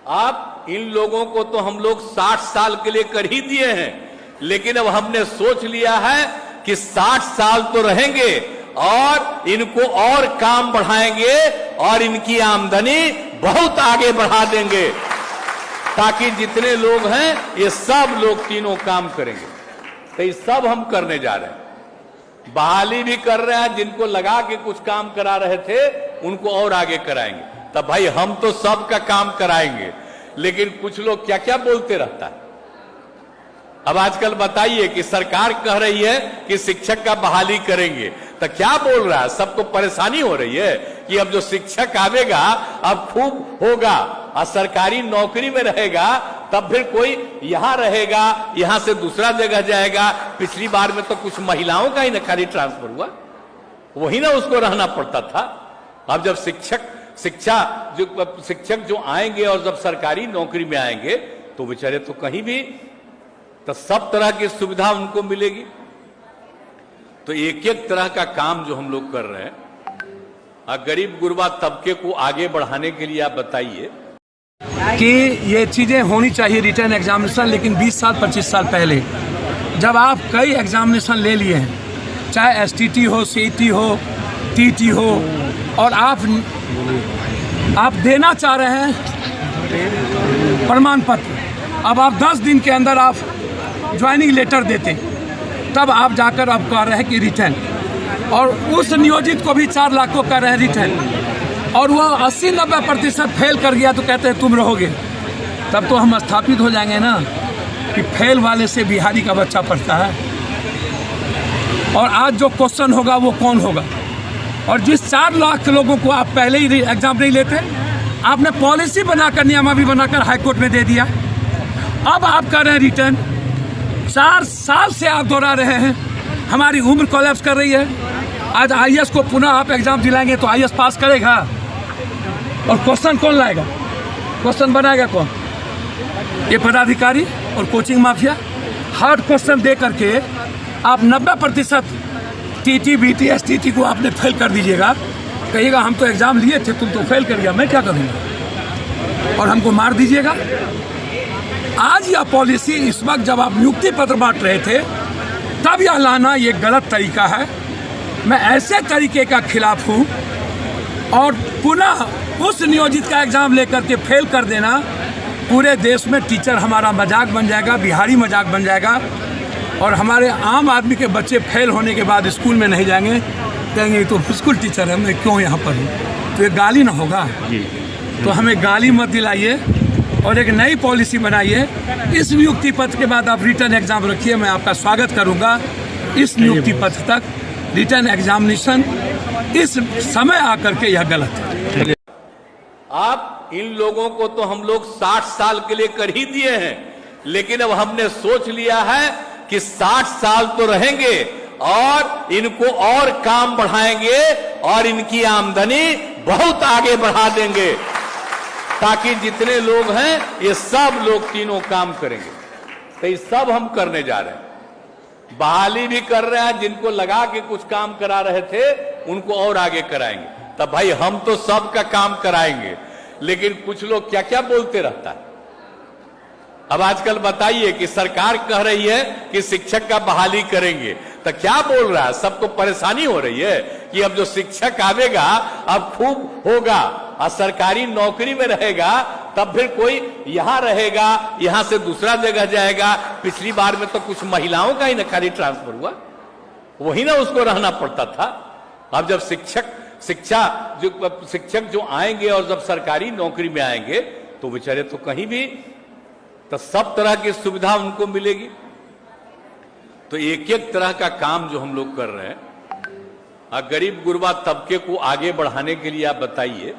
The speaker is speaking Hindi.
आप इन लोगों को तो हम लोग 60 साल के लिए कर ही दिए हैं, लेकिन अब हमने सोच लिया है कि 60 साल तो रहेंगे और इनको और काम बढ़ाएंगे और इनकी आमदनी बहुत आगे बढ़ा देंगे, ताकि जितने लोग हैं ये सब लोग तीनों काम करेंगे। तो ये सब हम करने जा रहे हैं। बहाली भी कर रहे हैं, जिनको लगा के कुछ काम करा रहे थे उनको और आगे कराएंगे। तब भाई हम तो सबका काम कराएंगे, लेकिन कुछ लोग क्या क्या बोलते रहता है। अब आजकल बताइए कि सरकार कह रही है कि शिक्षक का बहाली करेंगे, तो क्या बोल रहा है, सबको परेशानी हो रही है कि अब जो शिक्षक आवेगा अब खूब होगा और सरकारी नौकरी में रहेगा, तब फिर कोई यहां रहेगा, यहां से दूसरा जगह जाएगा। पिछली बार में तो कुछ महिलाओं का ही ना खाली ट्रांसफर हुआ, वही ना उसको रहना पड़ता था। अब जब शिक्षक जो आएंगे और जब सरकारी नौकरी में आएंगे तो बेचारे तो कहीं भी, तो सब तरह की सुविधा उनको मिलेगी। तो एक एक तरह का काम जो हम लोग कर रहे हैं, गरीब गुरबा तबके को आगे बढ़ाने के लिए आप बताइए कि ये चीज़ें होनी चाहिए रिटर्न एग्जामिनेशन। लेकिन 20 साल 25 साल पहले जब आप कई एग्जामिनेशन ले लिए हैं, चाहे एसटीटी हो, सीईटी हो, टीटी हो, और आप देना चाह रहे हैं प्रमाण पत्र, अब आप 10 दिन के अंदर आप ज्वाइनिंग लेटर देते, तब आप जाकर आप कह रहे हैं कि रिटर्न, और उस नियोजित को भी 4 लाख को कर रहे हैं रिटर्न, और वह 80-90% फेल कर गया तो कहते हैं तुम रहोगे। तब तो हम स्थापित हो जाएंगे ना कि फेल वाले से बिहारी का बच्चा पढ़ता है। और आज जो क्वेश्चन होगा वो कौन होगा, और जिस 4 लाख लोगों को आप पहले ही एग्जाम नहीं लेते, आपने पॉलिसी बनाकर, नियमावली बनाकर हाईकोर्ट में दे दिया। अब आप कर रहे हैं रिटर्न, 4 साल से आप दोहरा रहे हैं, हमारी उम्र कोलैप्स कर रही है। आज आईएएस को पुनः आप एग्जाम दिलाएंगे तो आईएएस पास करेगा, और क्वेश्चन कौन लाएगा, क्वेश्चन बनाएगा कौन? ये पदाधिकारी और कोचिंग माफिया। हार्ड क्वेश्चन दे करके आप 90% टीटी बीटी एसटीटी को आपने फेल कर दीजिएगा, कहिएगा हम तो एग्जाम लिए थे, तुम तो फेल कर गया, मैं क्या करूँगा, और हमको मार दीजिएगा। आज यह पॉलिसी, इस वक्त जब आप नियुक्ति पत्र बांट रहे थे, तब यह लाना ये गलत तरीका है। मैं ऐसे तरीके का खिलाफ हूँ, और पुनः उस नियोजित का एग्जाम लेकर के फेल कर देना, पूरे देश में टीचर हमारा मजाक बन जाएगा, बिहारी मजाक बन जाएगा, और हमारे आम आदमी के बच्चे फेल होने के बाद स्कूल में नहीं जाएंगे, कहेंगे तो स्कूल टीचर है, मैं क्यों यहाँ पर हूँ। तो ये गाली ना होगा। तो हमें गाली मत दिलाइए, और एक नई पॉलिसी बनाइए। इस नियुक्ति पत्र के बाद आप रिटर्न एग्जाम रखिए, मैं आपका स्वागत करूंगा। इस नियुक्ति पत्र तक रिटर्न एग्जामिनेशन इस समय आकर के यह गलत है। आप इन लोगों को तो हम लोग 60 साल के लिए कर ही दिए हैं, लेकिन अब हमने सोच लिया है कि 60 साल तो रहेंगे और इनको और काम बढ़ाएंगे और इनकी आमदनी बहुत आगे बढ़ा देंगे, ताकि जितने लोग हैं ये सब लोग तीनों काम करेंगे। तो ये सब हम करने जा रहे हैं। बहाली भी कर रहे हैं, जिनको लगा के कुछ काम करा रहे थे उनको और आगे कराएंगे। तब भाई हम तो सबका काम कराएंगे, लेकिन कुछ लोग क्या क्या बोलते रहता है। अब आजकल बताइए कि सरकार कह रही है कि शिक्षक का बहाली करेंगे, तो क्या बोल रहा है, सबको परेशानी हो रही है कि अब जो शिक्षक आवेगा अब खूब होगा और सरकारी नौकरी में रहेगा, तब फिर कोई यहां रहेगा, यहां से दूसरा जगह जाएगा। पिछली बार में तो कुछ महिलाओं का ही ना खाली ट्रांसफर हुआ, वही ना उसको रहना पड़ता था। अब जब शिक्षक जो आएंगे और जब सरकारी नौकरी में आएंगे तो बेचारे तो कहीं भी, तो सब तरह की सुविधा उनको मिलेगी। तो एक एक तरह का काम जो हम लोग कर रहे हैं, गरीब गुरबा तबके को आगे बढ़ाने के लिए आप बताइए